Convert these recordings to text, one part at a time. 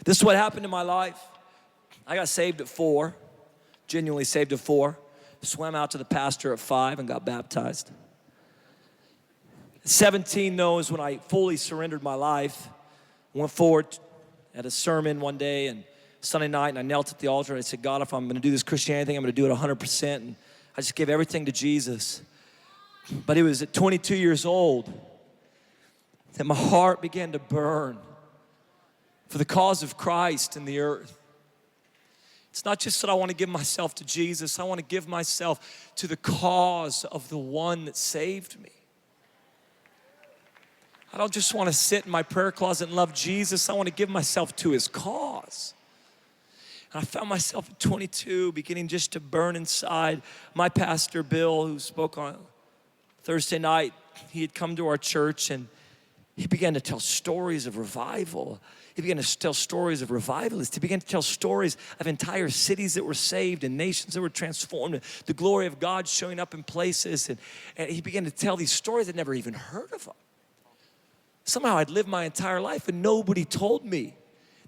This is what happened in my life. I got saved at 4, genuinely saved at 4. Swam out to the pastor at 5 and got baptized. 17 knows when I fully surrendered my life. Went forward at a sermon one day and Sunday night, and I knelt at the altar and I said, God, if I'm gonna do this Christianity thing, I'm gonna do it 100%. And I just gave everything to Jesus. But it was at 22 years old that my heart began to burn for the cause of Christ in the earth. It's not just that I want to give myself to Jesus, I want to give myself to the cause of the one that saved me. I don't just want to sit in my prayer closet and love Jesus, I want to give myself to his cause. And I found myself at 22 beginning just to burn inside. My pastor, Bill, who spoke on Thursday night, he had come to our church and he began to tell stories of revival. He began to tell stories of revivalists. He began to tell stories of entire cities that were saved and nations that were transformed. The glory of God showing up in places. And he began to tell these stories I'd never even heard of them. Somehow I'd lived my entire life and nobody told me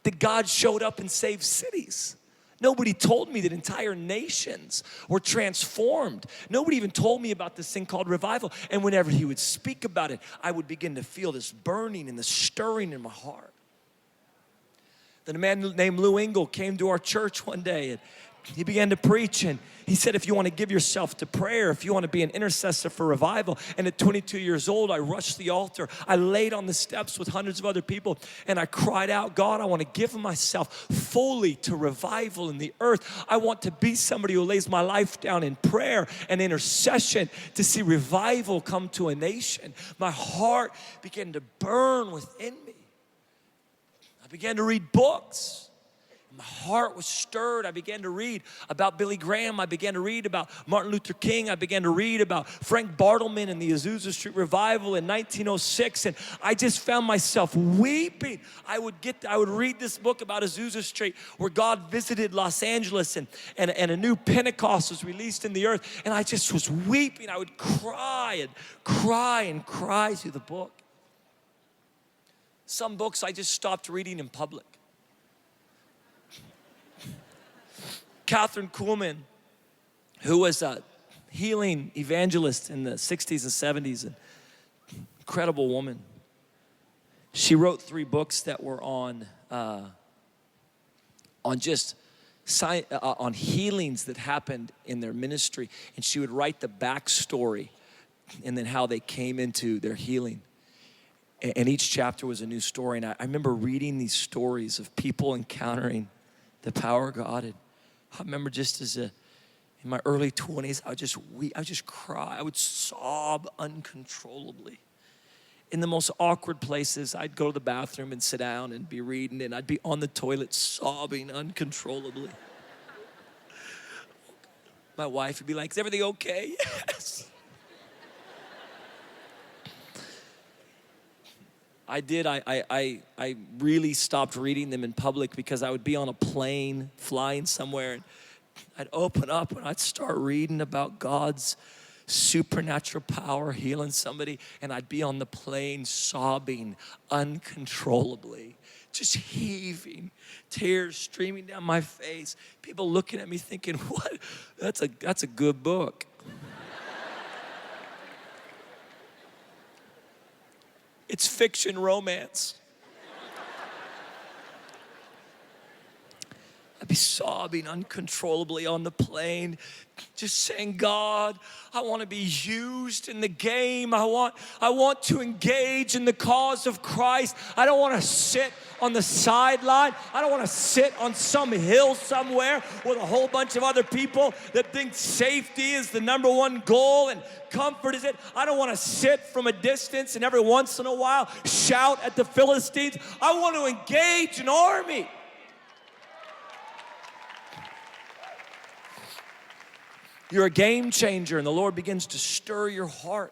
that God showed up and saved cities. Nobody told me that entire nations were transformed. Nobody even told me about this thing called revival. And whenever he would speak about it, I would begin to feel this burning and this stirring in my heart. Then a man named Lou Engle came to our church one day and he began to preach and he said, if you want to give yourself to prayer, if you want to be an intercessor for revival. And at 22 years old, I rushed the altar. I laid on the steps with hundreds of other people and I cried out, God, I want to give myself fully to revival in the earth. I want to be somebody who lays my life down in prayer and intercession to see revival come to a nation. My heart began to burn within me. I began to read books. My heart was stirred. I began to read about Billy Graham. I began to read about Martin Luther King. I began to read about Frank Bartleman and the Azusa Street Revival in 1906. And I just found myself weeping. I would read this book about Azusa Street where God visited Los Angeles and a new Pentecost was released in the earth. And I just was weeping. I would cry and cry and cry through the book. Some books I just stopped reading in public. Catherine Kuhlman, who was a healing evangelist in the 60s and 70s, an incredible woman. She wrote 3 books that were on healings that happened in their ministry, and she would write the backstory and then how they came into their healing. And each chapter was a new story. And I remember reading these stories of people encountering the power of God. And I remember just in my early 20s, I would just weep, I would just cry. I would sob uncontrollably. In the most awkward places, I'd go to the bathroom and sit down and be reading, and I'd be on the toilet sobbing uncontrollably. My wife would be like, is everything okay? Yes. I really stopped reading them in public because I would be on a plane flying somewhere and I'd open up and I'd start reading about God's supernatural power healing somebody, and I'd be on the plane sobbing uncontrollably, just heaving, tears streaming down my face, people looking at me thinking, what? That's a good book. It's fiction romance. I'd be sobbing uncontrollably on the plane, just saying, God, I want to be used in the game. I want to engage in the cause of Christ. I don't want to sit on the sideline. I don't want to sit on some hill somewhere with a whole bunch of other people that think safety is the number one goal and comfort is it. I don't want to sit from a distance and every once in a while shout at the Philistines. I want to engage an army. You're a game changer, and the Lord begins to stir your heart.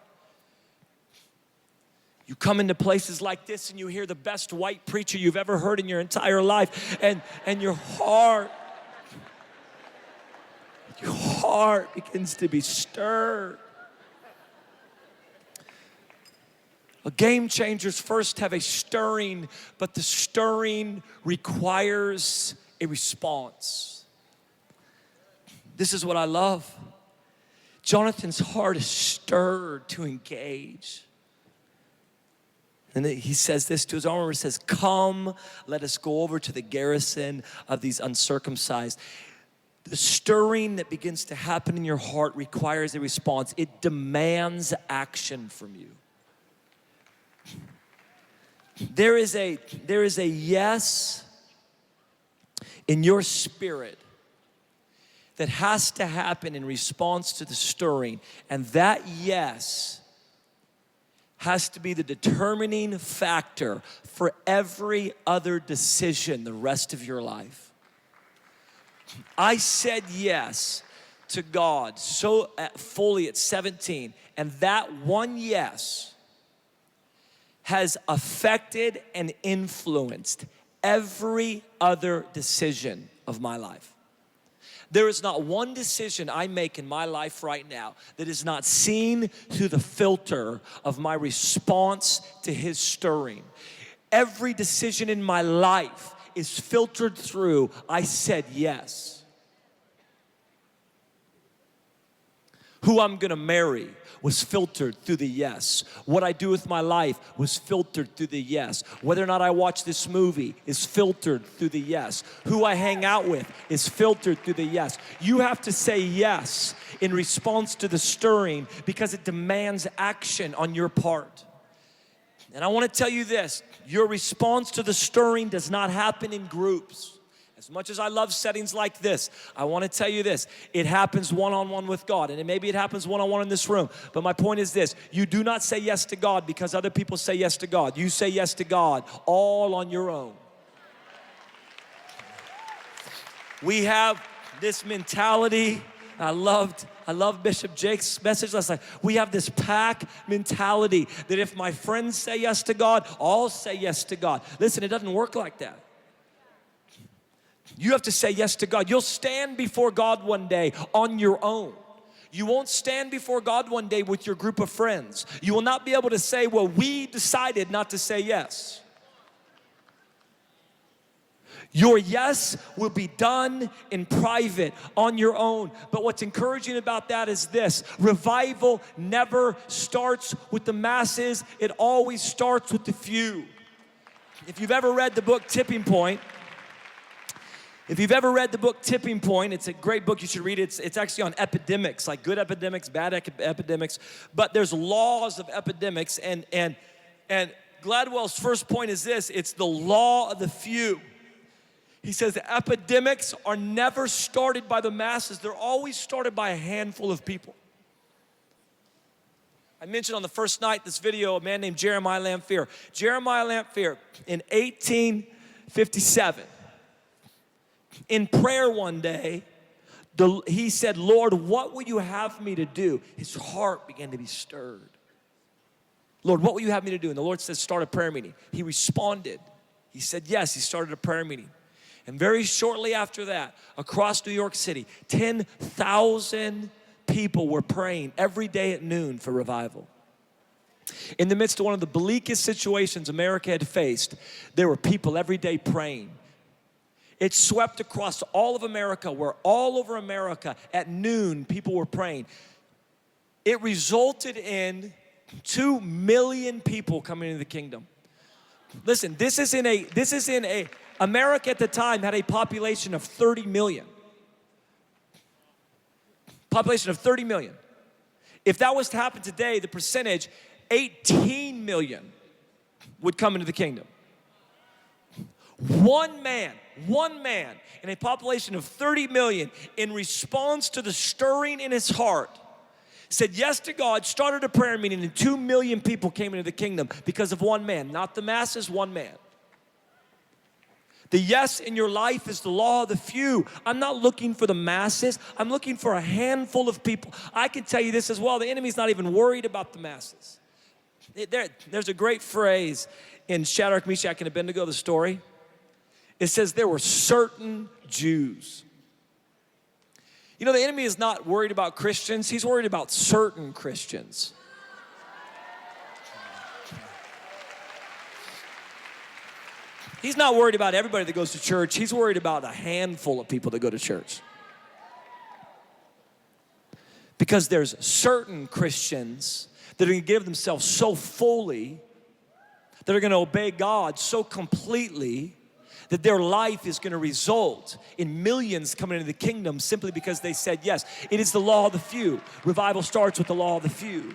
You come into places like this and you hear the best white preacher you've ever heard in your entire life, and your heart begins to be stirred. Game changers first have a stirring, but the stirring requires a response. This is what I love. Jonathan's heart is stirred to engage. And he says this to his armor, he says, come, let us go over to the garrison of these uncircumcised. The stirring that begins to happen in your heart requires a response. It demands action from you. There is a yes in your spirit that has to happen in response to the stirring. And that yes has to be the determining factor for every other decision the rest of your life. I said yes to God so fully at 17, and that one yes has affected and influenced every other decision of my life. There is not one decision I make in my life right now that is not seen through the filter of my response to his stirring. Every decision in my life is filtered through, I said yes. Who I'm gonna marry was filtered through the yes. What I do with my life was filtered through the yes. Whether or not I watch this movie is filtered through the yes. Who I hang out with is filtered through the yes. You have to say yes in response to the stirring because it demands action on your part. And I want to tell you this, your response to the stirring does not happen in groups. As much as I love settings like this, I want to tell you this, it happens one-on-one with God, and maybe it happens one-on-one in this room, but my point is this, you do not say yes to God because other people say yes to God. You say yes to God all on your own. We have this mentality, I loved Bishop Jake's message last night. We have this pack mentality that if my friends say yes to God, I'll say yes to God. Listen, it doesn't work like that. You have to say yes to God. You'll stand before God one day on your own. You won't stand before God one day with your group of friends. You will not be able to say, well, we decided not to say yes. Your yes will be done in private, on your own. But what's encouraging about that is this, revival never starts with the masses, it always starts with the few. If you've ever read the book Tipping Point, it's a great book, you should read it. It's actually on epidemics, like good epidemics, bad epidemics, but there's laws of epidemics, and Gladwell's first point is this, it's the law of the few. He says the epidemics are never started by the masses, they're always started by a handful of people. I mentioned on the first night this video, a man named Jeremiah Lamphere. Jeremiah Lamphere in 1857, in prayer one day, he said, Lord, what will you have me to do? His heart began to be stirred. Lord, what will you have me to do? And the Lord said, start a prayer meeting. He responded. He said, yes, he started a prayer meeting. And very shortly after that, across New York City, 10,000 people were praying every day at noon for revival. In the midst of one of the bleakest situations America had faced, there were people every day praying. It swept across all of America, where all over America at noon people were praying. It resulted in 2 million people coming into the kingdom. Listen, this is in a America at the time had a population of 30 million. Population of 30 million. If that was to happen today, the percentage, 18 million would come into the kingdom. One man in a population of 30 million, in response to the stirring in his heart, said yes to God, started a prayer meeting, and 2 million people came into the kingdom because of one man. Not the masses, one man. The yes in your life is the law of the few. I'm not looking for the masses. I'm looking for a handful of people. I can tell you this as well. The enemy's not even worried about the masses. There's a great phrase in Shadrach, Meshach, and Abednego, the story. It says there were certain Jews. You know, the enemy is not worried about Christians. He's worried about certain Christians. He's not worried about everybody that goes to church. He's worried about a handful of people that go to church. Because there's certain Christians that are going to give themselves so fully, that are going to obey God so completely, that their life is going to result in millions coming into the kingdom simply because they said yes. It is the law of the few. Revival starts with the law of the few.